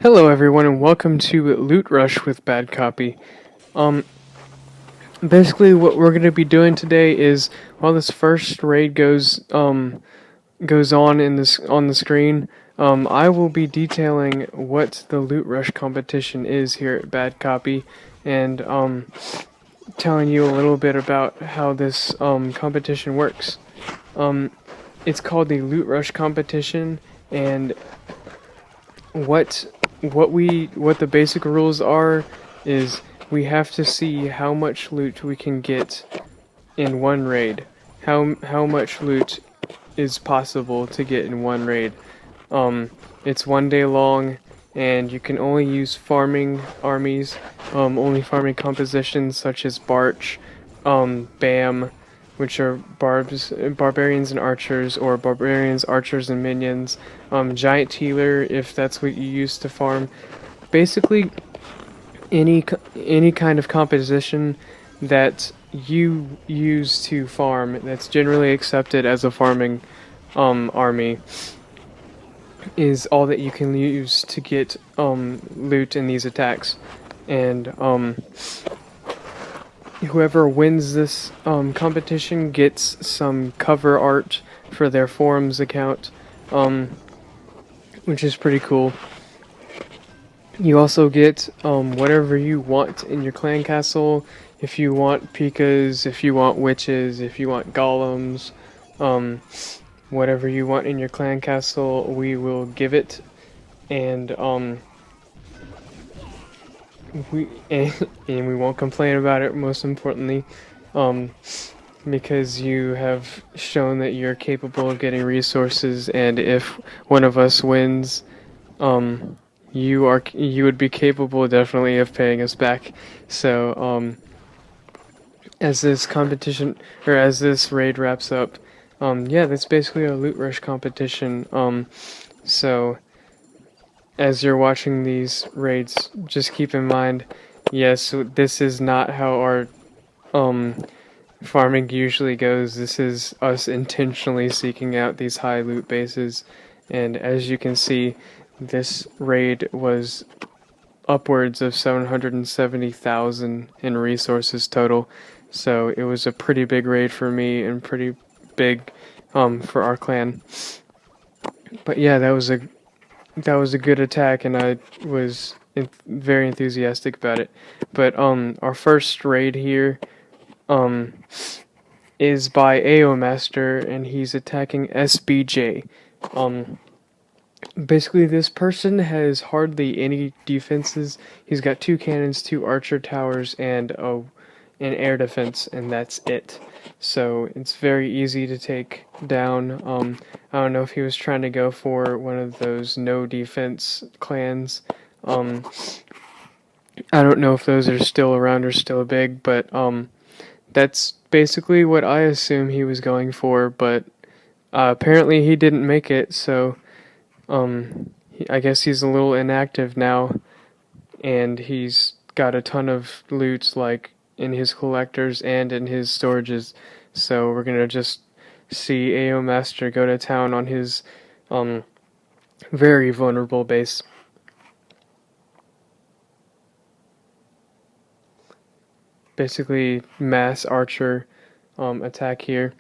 Hello everyone and welcome to Loot Rush with Bad Copy. Um, Basically what we're going to be doing today is while this first raid goes on on the screen, I will be detailing what the Loot Rush competition is here at Bad Copy and telling you a little bit about how this competition works. Um, it's called the Loot Rush competition, and what what the basic rules are is we have to see how much loot we can get in one raid. How much loot is possible to get in one raid. It's 1 day long, and you can only use farming armies, only farming compositions such as Barch, Bam, which are barbarians and archers, or barbarians, archers, and minions. Giant Healer, if that's what you use to farm. Basically, any kind of composition that you use to farm that's generally accepted as a farming army is all that you can use to get loot in these attacks. And whoever wins this competition gets some cover art for their forums account, um, which is pretty cool. You also get whatever you want in your clan castle. If you want Pikas, if you want witches, if you want golems, um, whatever you want in your clan castle, we will give it. And we and we won't complain about it. Most importantly, um, because you have shown that you're capable of getting resources, and if one of us wins, um, you would be capable definitely of paying us back. So as this competition or as this raid wraps up, yeah, that's basically a loot rush competition. So as you're watching these raids, just keep in mind, yes, this is not how our um farming usually goes. This is us intentionally seeking out these high loot bases, and as you can see, this raid was upwards of 770,000 in resources total. So it was a pretty big raid for me and pretty big for our clan. But yeah, that was a good attack, and I was very enthusiastic about it. But our first raid here um is by AO Master, and he's attacking SBJ. Um, Basically, this person has hardly any defenses. He's got 2 cannons, 2 archer towers, and an air defense, and that's it. So it's very easy to take down. I don't know if he was trying to go for one of those no defense clans. Um, I don't know if those are still around or still big, but that's basically what I assume he was going for. But apparently he didn't make it, so I guess he's a little inactive now, and he's got a ton of loot, like in his collectors and in his storages. So we're gonna just see AO Master go to town on his um, very vulnerable base. Basically, mass archer attack here,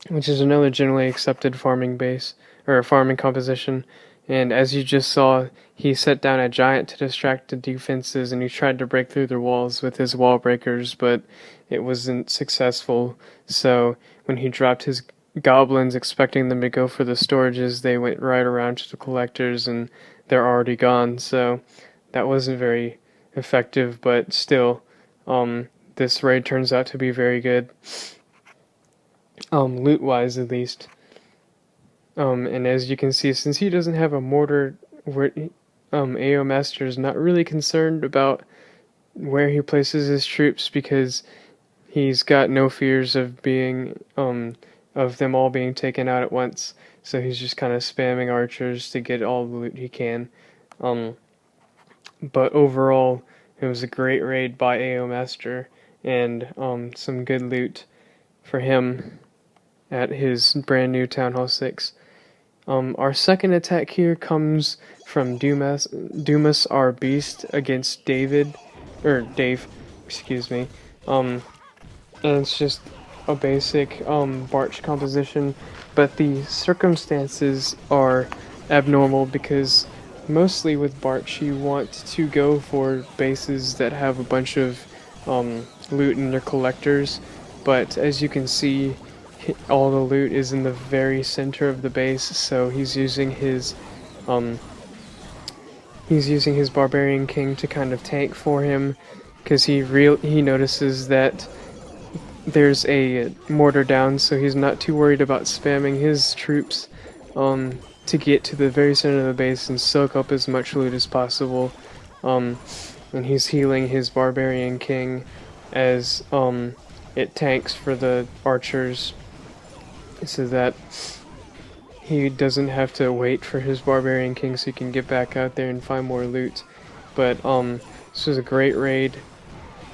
which is another generally accepted farming base or farming composition. And as you just saw, he set down a giant to distract the defenses, and he tried to break through their walls with his wall breakers, but it wasn't successful. So when he dropped his goblins, expecting them to go for the storages, they went right around to the collectors, and they're already gone. So that wasn't very effective, but still, this raid turns out to be very good, loot-wise at least. And as you can see, since he doesn't have a mortar, AO Master is not really concerned about where he places his troops because he's got no fears of of them all being taken out at once. So he's just kind of spamming archers to get all the loot he can. Um, but overall, it was a great raid by AO Master, and some good loot for him at his brand new Town Hall 6. Our second attack here comes from Dumas, our beast, against Dave, excuse me. Um, and it's just a basic Barch composition, but the circumstances are abnormal because mostly with Barch you want to go for bases that have a bunch of loot in their collectors, but as you can see, all the loot is in the very center of the base, so um, he's using his Barbarian King to kind of tank for him, because he notices that there's a mortar down, so he's not too worried about spamming his troops to get to the very center of the base and soak up as much loot as possible. Um, and he's healing his Barbarian King as it tanks for the archers, so that he doesn't have to wait for his Barbarian King so he can get back out there and find more loot. But this was a great raid,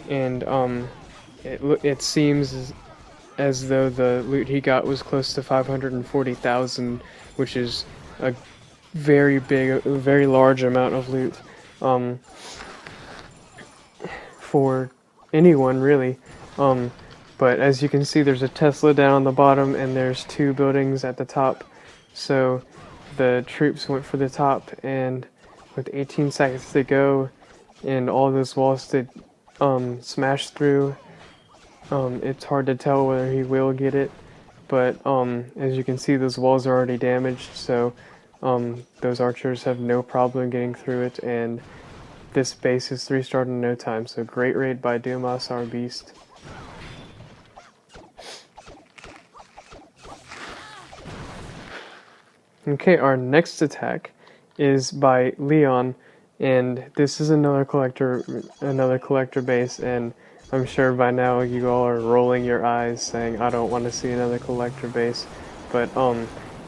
and it seems as though the loot he got was close to 540,000, which is a very large amount of loot um, for anyone, really. But as you can see, there's a Tesla down on the bottom, and there's 2 buildings at the top. So the troops went for the top, and with 18 seconds to go, and all those walls to smash through, it's hard to tell whether he will get it. But as you can see, those walls are already damaged, so those archers have no problem getting through it, and this base is 3-starred in no time. So great raid by Dumas, our beast. Okay, our next attack is by Leon, and this is another collector base, and I'm sure by now you all are rolling your eyes saying, I don't want to see another collector base, but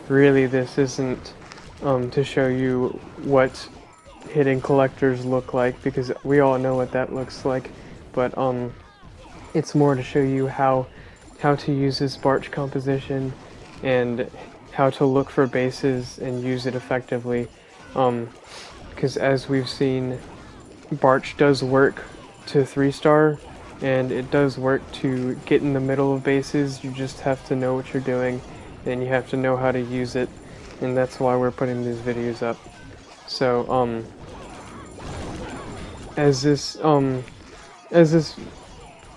really this isn't to show you what hitting collectors look like, because we all know what that looks like, but it's more to show you how to use this Barch composition and how to look for bases and use it effectively, because as we've seen, Barch does work to 3-star, and it does work to get in the middle of bases. You just have to know what you're doing, and you have to know how to use it, and that's why we're putting these videos up. So as this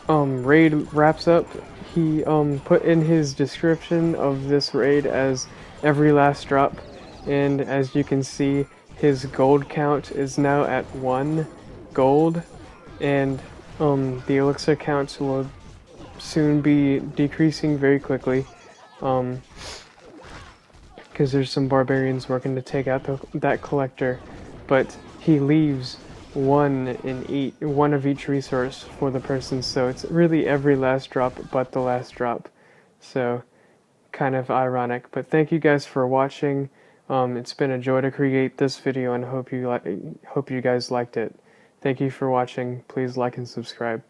raid wraps up, he put in his description of this raid as every last drop, and as you can see, his gold count is now at 1 gold, and the elixir count will soon be decreasing very quickly, because there's some barbarians working to take out that collector, but he leaves one of each resource for the person, so it's really every last drop but the last drop. So kind of ironic, but thank you guys for watching. It's been a joy to create this video, and hope you guys liked it. Thank you for watching. Please like and subscribe.